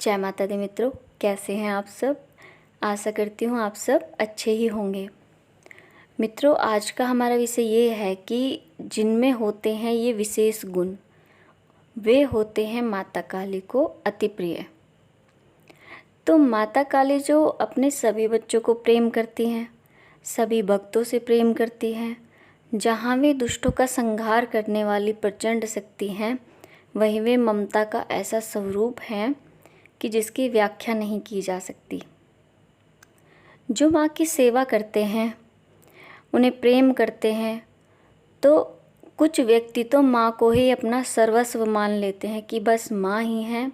जय माता दी मित्रों, कैसे हैं आप सब। आशा करती हूँ आप सब अच्छे ही होंगे। मित्रों, आज का हमारा विषय ये है कि जिनमें होते हैं ये विशेष गुण, वे होते हैं माता काली को अति प्रिय। तो माता काली जो अपने सभी बच्चों को प्रेम करती हैं, सभी भक्तों से प्रेम करती हैं, जहाँ वे दुष्टों का संहार करने वाली प्रचंड शक्ति हैं, वहीं वे ममता का ऐसा स्वरूप हैं कि जिसकी व्याख्या नहीं की जा सकती। जो माँ की सेवा करते हैं, उन्हें प्रेम करते हैं, तो कुछ व्यक्ति तो माँ को ही अपना सर्वस्व मान लेते हैं कि बस माँ ही हैं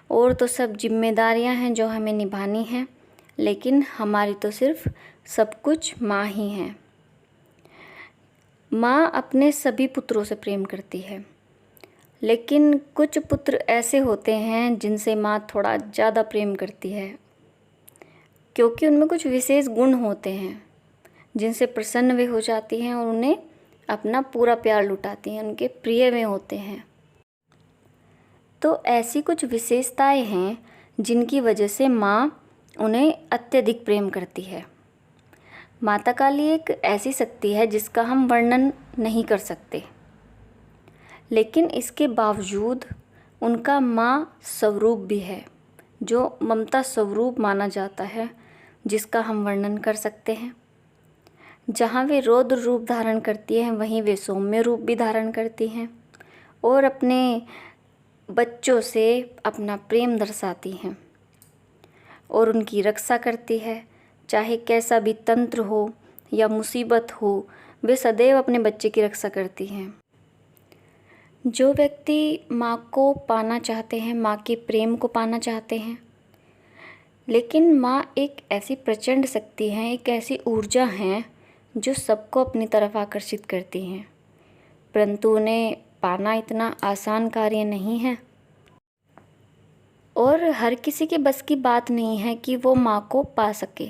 और तो सब जिम्मेदारियाँ हैं जो हमें निभानी हैं, लेकिन हमारी तो सिर्फ सब कुछ माँ ही हैं। माँ अपने सभी पुत्रों से प्रेम करती है, लेकिन कुछ पुत्र ऐसे होते हैं जिनसे माँ थोड़ा ज़्यादा प्रेम करती है, क्योंकि उनमें कुछ विशेष गुण होते हैं जिनसे प्रसन्न वे हो जाती हैं और उन्हें अपना पूरा प्यार लुटाती हैं, उनके प्रिय वे होते हैं। तो ऐसी कुछ विशेषताएं हैं जिनकी वजह से माँ उन्हें अत्यधिक प्रेम करती है। माता काली एक ऐसी शक्ति है जिसका हम वर्णन नहीं कर सकते, लेकिन इसके बावजूद उनका माँ स्वरूप भी है जो ममता स्वरूप माना जाता है, जिसका हम वर्णन कर सकते हैं। जहाँ वे रौद्र रूप धारण करती हैं, वहीं वे सौम्य रूप भी धारण करती हैं और अपने बच्चों से अपना प्रेम दर्शाती हैं और उनकी रक्षा करती है। चाहे कैसा भी तंत्र हो या मुसीबत हो, वे सदैव अपने बच्चे की रक्षा करती हैं। जो व्यक्ति माँ को पाना चाहते हैं, माँ के प्रेम को पाना चाहते हैं, लेकिन माँ एक ऐसी प्रचंड शक्ति है, एक ऐसी ऊर्जा है जो सबको अपनी तरफ आकर्षित करती हैं, परंतु उन्हें पाना इतना आसान कार्य नहीं है और हर किसी के बस की बात नहीं है कि वो माँ को पा सके।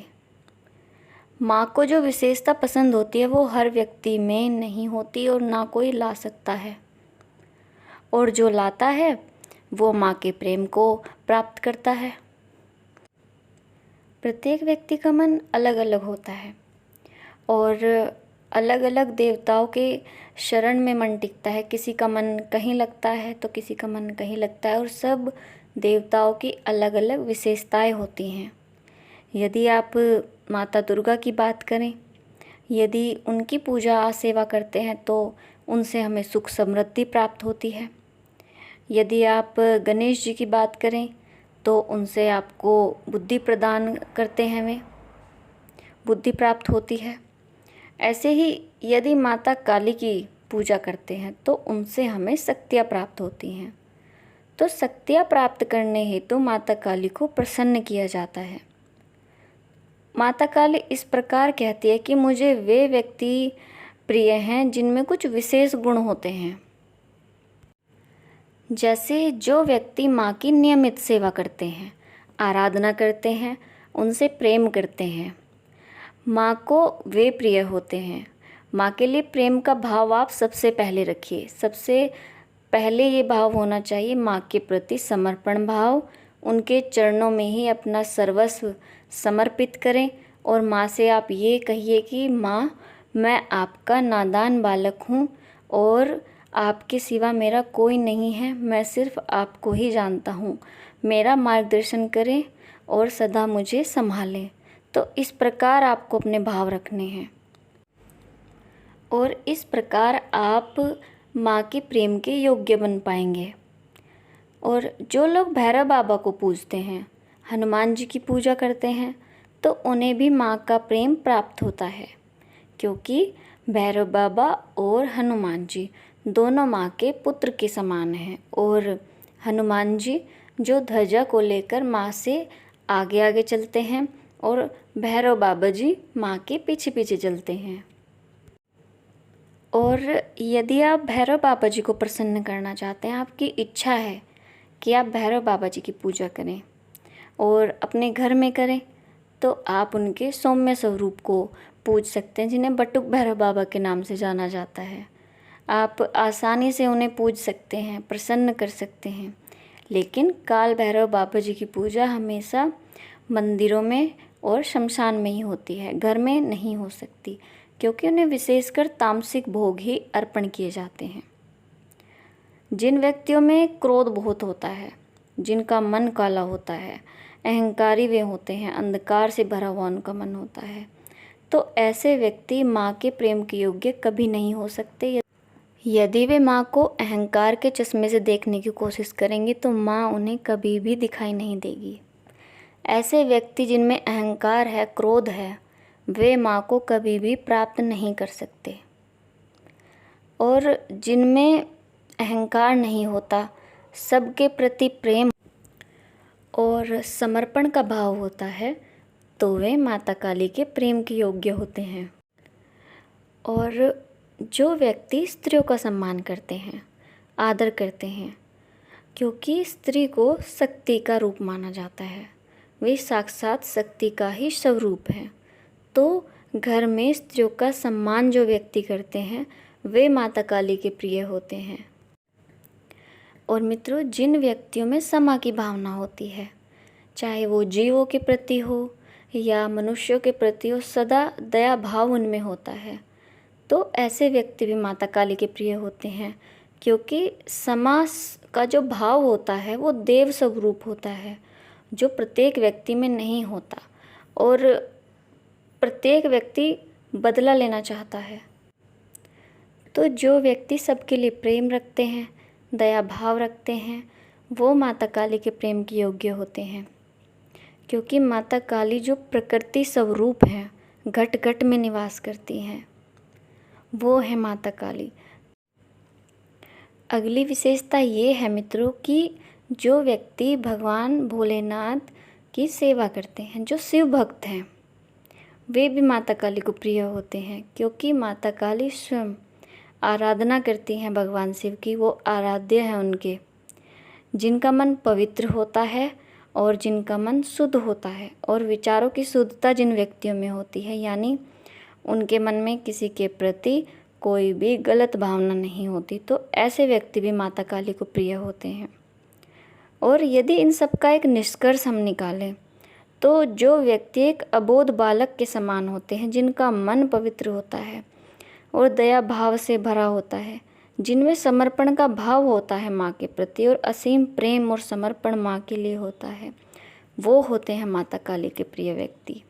माँ को जो विशेषता पसंद होती है वो हर व्यक्ति में नहीं होती और ना कोई ला सकता है, और जो लाता है वो माँ के प्रेम को प्राप्त करता है। प्रत्येक व्यक्ति का मन अलग अलग होता है और अलग अलग देवताओं के शरण में मन टिकता है। किसी का मन कहीं लगता है तो किसी का मन कहीं लगता है, और सब देवताओं की अलग अलग विशेषताएं होती हैं। यदि आप माता दुर्गा की बात करें, यदि उनकी पूजा सेवा करते हैं तो उनसे हमें सुख समृद्धि प्राप्त होती है। यदि आप गणेश जी की बात करें तो उनसे आपको बुद्धि प्रदान करते हैं, वे बुद्धि प्राप्त होती है। ऐसे ही यदि माता काली की पूजा करते हैं तो उनसे हमें शक्तियाँ प्राप्त होती हैं। तो शक्तियाँ प्राप्त करने हेतु तो माता काली को प्रसन्न किया जाता है। माता काली इस प्रकार कहती है कि मुझे वे व्यक्ति प्रिय हैं जिनमें कुछ विशेष गुण होते हैं। जैसे जो व्यक्ति माँ की नियमित सेवा करते हैं, आराधना करते हैं, उनसे प्रेम करते हैं, माँ को वे प्रिय होते हैं। माँ के लिए प्रेम का भाव आप सबसे पहले रखिए। सबसे पहले ये भाव होना चाहिए माँ के प्रति समर्पण भाव। उनके चरणों में ही अपना सर्वस्व समर्पित करें और माँ से आप ये कहिए कि माँ, मैं आपका नादान बालक हूँ और आपके सिवा मेरा कोई नहीं है, मैं सिर्फ आपको ही जानता हूँ, मेरा मार्गदर्शन करें और सदा मुझे संभालें। तो इस प्रकार आपको अपने भाव रखने हैं और इस प्रकार आप माँ के प्रेम के योग्य बन पाएंगे। और जो लोग भैरव बाबा को पूजते हैं, हनुमान जी की पूजा करते हैं, तो उन्हें भी माँ का प्रेम प्राप्त होता है, क्योंकि भैरव बाबा और हनुमान जी दोनों माँ के पुत्र के समान हैं। और हनुमान जी जो ध्वजा को लेकर माँ से आगे आगे चलते हैं और भैरव बाबा जी माँ के पीछे पीछे चलते हैं। और यदि आप भैरव बाबा जी को प्रसन्न करना चाहते हैं, आपकी इच्छा है कि आप भैरव बाबा जी की पूजा करें और अपने घर में करें, तो आप उनके सौम्य स्वरूप को पूज सकते हैं, जिन्हें बटुक भैरव बाबा के नाम से जाना जाता है। आप आसानी से उन्हें पूज सकते हैं, प्रसन्न कर सकते हैं। लेकिन काल भैरव बाबा जी की पूजा हमेशा मंदिरों में और शमशान में ही होती है, घर में नहीं हो सकती, क्योंकि उन्हें विशेषकर तामसिक भोग ही अर्पण किए जाते हैं। जिन व्यक्तियों में क्रोध बहुत होता है, जिनका मन काला होता है, अहंकारी वे होते हैं, अंधकार से भरा हुआ उनका मन होता है, तो ऐसे व्यक्ति माँ के प्रेम के योग्य कभी नहीं हो सकते। यदि वे माँ को अहंकार के चश्मे से देखने की कोशिश करेंगे तो माँ उन्हें कभी भी दिखाई नहीं देगी। ऐसे व्यक्ति जिनमें अहंकार है, क्रोध है, वे माँ को कभी भी प्राप्त नहीं कर सकते। और जिनमें अहंकार नहीं होता, सबके प्रति प्रेम और समर्पण का भाव होता है, तो वे माता काली के प्रेम के योग्य होते हैं। और जो व्यक्ति स्त्रियों का सम्मान करते हैं, आदर करते हैं, क्योंकि स्त्री को शक्ति का रूप माना जाता है, वे साक्षात शक्ति का ही स्वरूप हैं, तो घर में स्त्रियों का सम्मान जो व्यक्ति करते हैं वे माता काली के प्रिय होते हैं। और मित्रों, जिन व्यक्तियों में क्षमा की भावना होती है, चाहे वो जीवों के प्रति हो या मनुष्यों के प्रति हो, सदा दया भाव उनमें होता है, तो ऐसे व्यक्ति भी माता काली के प्रिय होते हैं, क्योंकि क्षमा का जो भाव होता है वो देव स्वरूप होता है, जो प्रत्येक व्यक्ति में नहीं होता। और प्रत्येक व्यक्ति बदला लेना चाहता है। तो जो व्यक्ति सबके लिए प्रेम रखते हैं, दया भाव रखते हैं, वो माता काली के प्रेम के योग्य होते हैं, क्योंकि माता काली जो प्रकृति स्वरूप है, घट घट में निवास करती हैं, वो है माता काली। अगली विशेषता ये है मित्रों कि जो व्यक्ति भगवान भोलेनाथ की सेवा करते हैं, जो शिव भक्त हैं, वे भी माता काली को प्रिय होते हैं, क्योंकि माता काली स्वयं आराधना करती हैं भगवान शिव की, वो आराध्य हैं उनके। जिनका मन पवित्र होता है और जिनका मन शुद्ध होता है और विचारों की शुद्धता जिन व्यक्तियों में होती है, यानी उनके मन में किसी के प्रति कोई भी गलत भावना नहीं होती, तो ऐसे व्यक्ति भी माता काली को प्रिय होते हैं। और यदि इन सब का एक निष्कर्ष हम निकालें तो जो व्यक्ति एक अबोध बालक के समान होते हैं, जिनका मन पवित्र होता है और दया भाव से भरा होता है, जिनमें समर्पण का भाव होता है माँ के प्रति और असीम प्रेम और समर्पण माँ के लिए होता है, वो होते हैं माता काली के प्रिय व्यक्ति।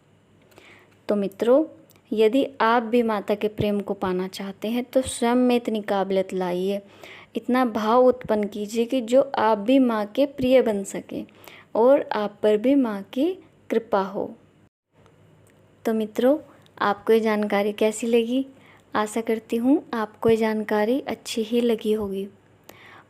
तो मित्रों, यदि आप भी माता के प्रेम को पाना चाहते हैं तो स्वयं में इतनी काबिलियत लाइए, इतना भाव उत्पन्न कीजिए कि जो आप भी माँ के प्रिय बन सके और आप पर भी माँ की कृपा हो। तो मित्रों, आपको ये जानकारी कैसी लगी? आशा करती हूँ आपको ये जानकारी अच्छी ही लगी होगी।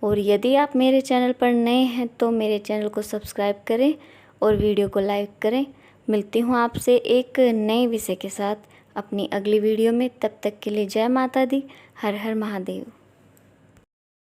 और यदि आप मेरे चैनल पर नए हैं तो मेरे चैनल को सब्सक्राइब करें और वीडियो को लाइक करें। मिलती हूँ आपसे एक नए विषय के साथ अपनी अगली वीडियो में। तब तक के लिए जय माता दी, हर हर महादेव।